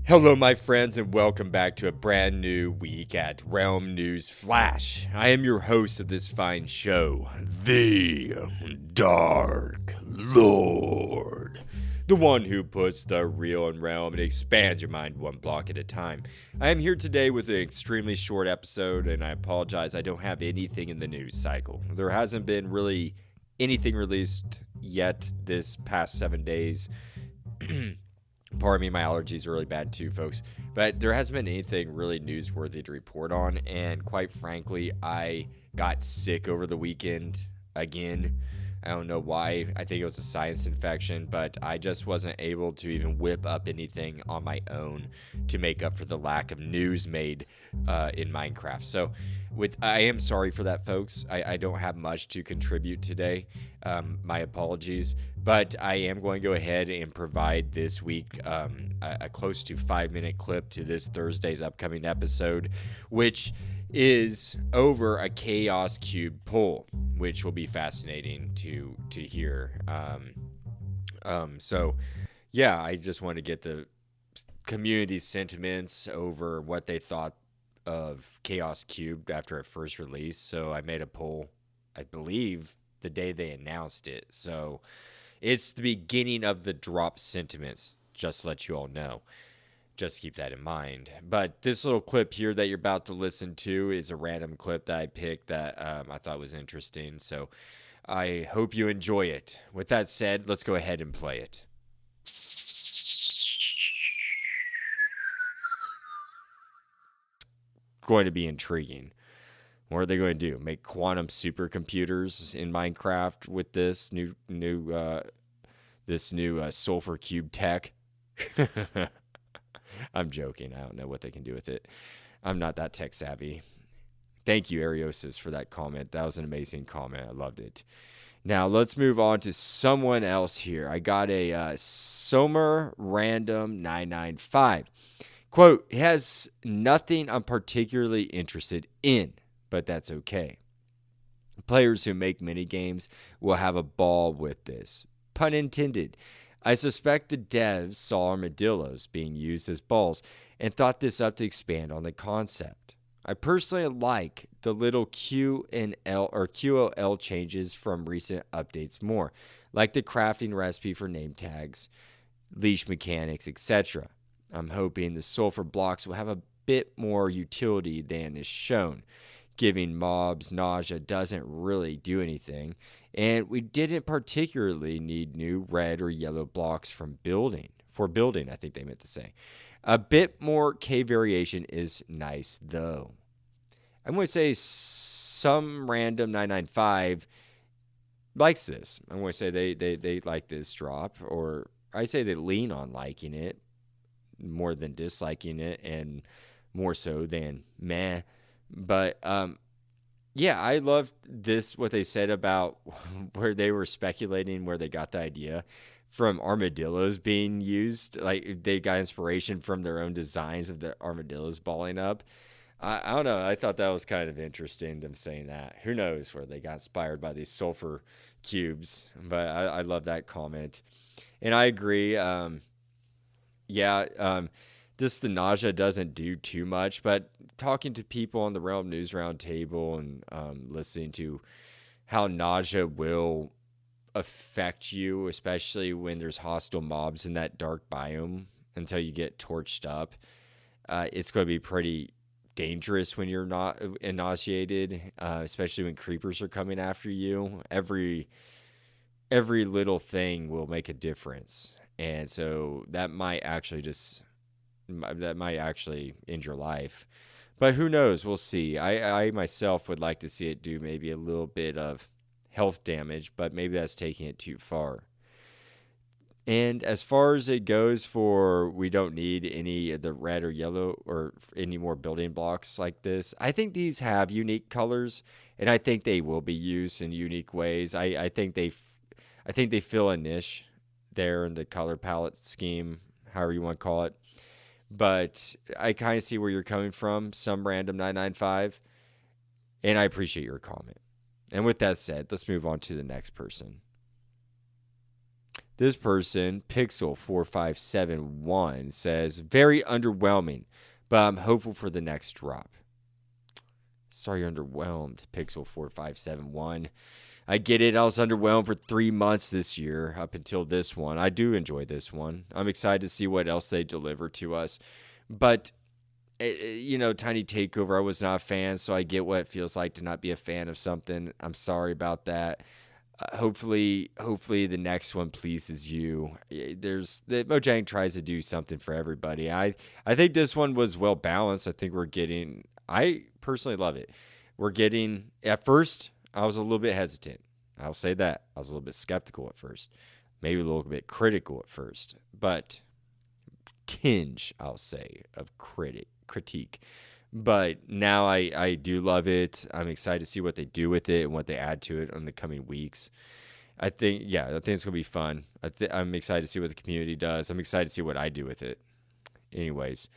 Hello, my friends, and welcome back to a brand new week at Realm News Flash. I am your host of this fine show, the Dark Lord. The one who puts the real in realm and expands your mind one block at a time. I am here today with an extremely short episode, and I apologize, I don't have anything in the news cycle. There hasn't been really anything released yet this past 7 days. Pardon me, my allergies are really bad too, folks. But there hasn't been anything really newsworthy to report on. And quite frankly, I got sick over the weekend again. I don't know why. I think it was a sinus infection, but I just wasn't able to even whip up anything on my own to make up for the lack of news made in Minecraft. So I am sorry for that, folks. I don't have much to contribute today. My apologies. But I am going to go ahead and provide this week a close to 5-minute clip to this Thursday's upcoming episode, which is over a Chaos Cube pull, which will be fascinating to hear. So, yeah, I just want to get the community's sentiments over what they thought of Chaos Cube after it first released. So I made a poll, I believe, the day they announced it. So it's the beginning of the drop sentiments, just to let you all know. Just keep that in mind. But this little clip here that you're about to listen to is a random clip that I picked that I thought was interesting. So I hope you enjoy it. With that said, let's go ahead and play it. Going to be intriguing. What are they going to do? Make quantum supercomputers in Minecraft with this new sulfur cube tech? I'm joking. I don't know what they can do with it. I'm not that tech savvy. Thank you, Ariosis, for that comment. That was an amazing comment. I loved it. Now, let's move on to someone else here. I got a Somer Random 995. Quote, "It has nothing I'm particularly interested in, but that's okay. Players who make minigames will have a ball with this. Pun intended. I suspect the devs saw armadillos being used as balls and thought this up to expand on the concept. I personally like the little QOL changes from recent updates more, like the crafting recipe for name tags, leash mechanics, etc. I'm hoping the sulfur blocks will have a bit more utility than is shown. Giving mobs nausea doesn't really do anything, and we didn't particularly need new red or yellow blocks for building, I think they meant to say. A bit more K variation is nice, though." I'm going to say some random 995 likes this. I'm going to say they like this drop, or I say they lean on liking it more than disliking it, and more so than meh. But yeah, I loved this, what they said about where they were speculating where they got the idea from armadillos being used. Like, they got inspiration from their own designs of the armadillos balling up. I don't know. I thought that was kind of interesting, them saying that. Who knows where they got inspired by these sulfur cubes. But I love that comment. And I agree. Just the nausea doesn't do too much, but talking to people on the Realm News Roundtable and listening to how nausea will affect you, especially when there's hostile mobs in that dark biome until you get torched up, it's going to be pretty dangerous when you're not nauseated, especially when creepers are coming after you. Every little thing will make a difference, and so that might actually end your life. But who knows? We'll see. I myself would like to see it do maybe a little bit of health damage, but maybe that's taking it too far. And as far as it goes for we don't need any of the red or yellow or any more building blocks like this, I think these have unique colors, and I think they will be used in unique ways. I think they fill a niche there in the color palette scheme, however you want to call it. But I kind of see where you're coming from, some random 995, and I appreciate your comment. And with that said, let's move on to the next person. This person, Pixel4571, says, very underwhelming, but I'm hopeful for the next drop. Sorry you're underwhelmed, Pixel4571. I get it. I was underwhelmed for 3 months this year up until this one. I do enjoy this one. I'm excited to see what else they deliver to us. But, Tiny Takeover, I was not a fan, so I get what it feels like to not be a fan of something. I'm sorry about that. Hopefully the next one pleases you. Mojang tries to do something for everybody. I think this one was well balanced. I personally love it. At first, I was a little bit hesitant. I'll say that. I was a little bit skeptical at first. Maybe a little bit critical at first. But tinge, I'll say, of critique. But now I do love it. I'm excited to see what they do with it and what they add to it in the coming weeks. I think it's going to be fun. I'm excited to see what the community does. I'm excited to see what I do with it. Anyways.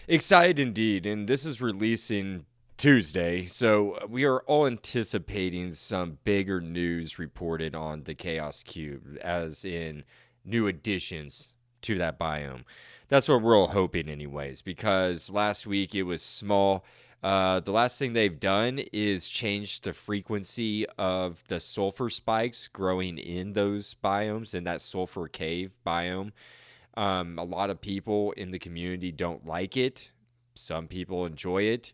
Excited indeed. And this is releasing Tuesday. So we are all anticipating some bigger news reported on the Chaos Cube, as in new additions to that biome. That's what we're all hoping anyways, because last week it was small. The last thing they've done is change the frequency of the sulfur spikes growing in those biomes, in that sulfur cave biome. A lot of people in the community don't like it. Some people enjoy it.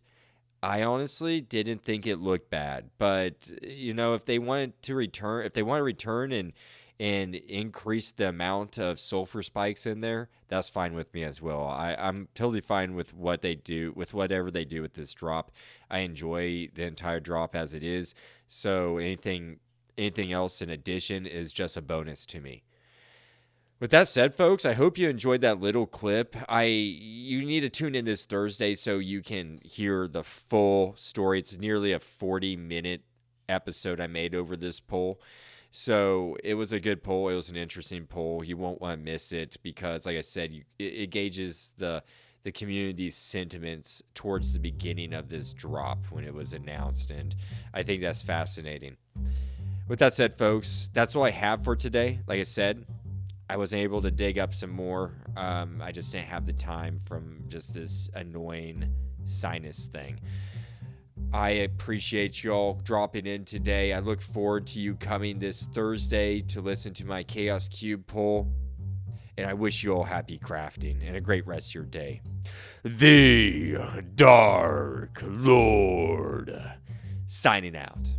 I honestly didn't think it looked bad, but if they want to return and increase the amount of sulfur spikes in there, that's fine with me as well. I'm totally fine with what they do, with whatever they do with this drop. I enjoy the entire drop as it is. So anything else in addition is just a bonus to me. With that said, folks, I hope you enjoyed that little clip. You need to tune in this Thursday so you can hear the full story. It's nearly a 40-minute episode I made over this poll. So it was a good poll. It was an interesting poll. You won't want to miss it because, like I said, it gauges the community's sentiments towards the beginning of this drop when it was announced, and I think that's fascinating. With that said, folks, that's all I have for today. Like I said, I wasn't able to dig up some more. I just didn't have the time from just this annoying sinus thing. I appreciate y'all dropping in today. I look forward to you coming this Thursday to listen to my Chaos Cube poll. And I wish you all happy crafting and a great rest of your day. The Dark Lord, signing out.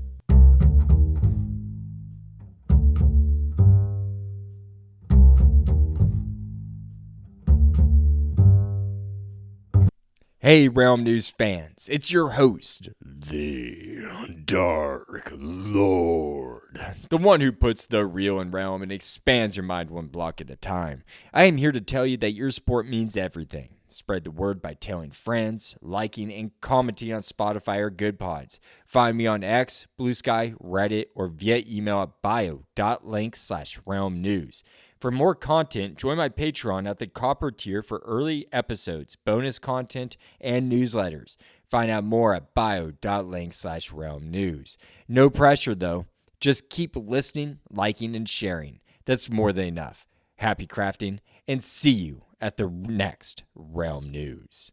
Hey, Realm News fans, it's your host, the Dark Lord, the one who puts the real in Realm and expands your mind one block at a time. I am here to tell you that your support means everything. Spread the word by telling friends, liking, and commenting on Spotify or Good Pods. Find me on X, Blue Sky, Reddit, or via email at bio.link/Realm News. For more content, join my Patreon at the Copper tier for early episodes, bonus content, and newsletters. Find out more at bio.link/Realm News. No pressure, though. Just keep listening, liking, and sharing. That's more than enough. Happy crafting, and see you at the next Realm News.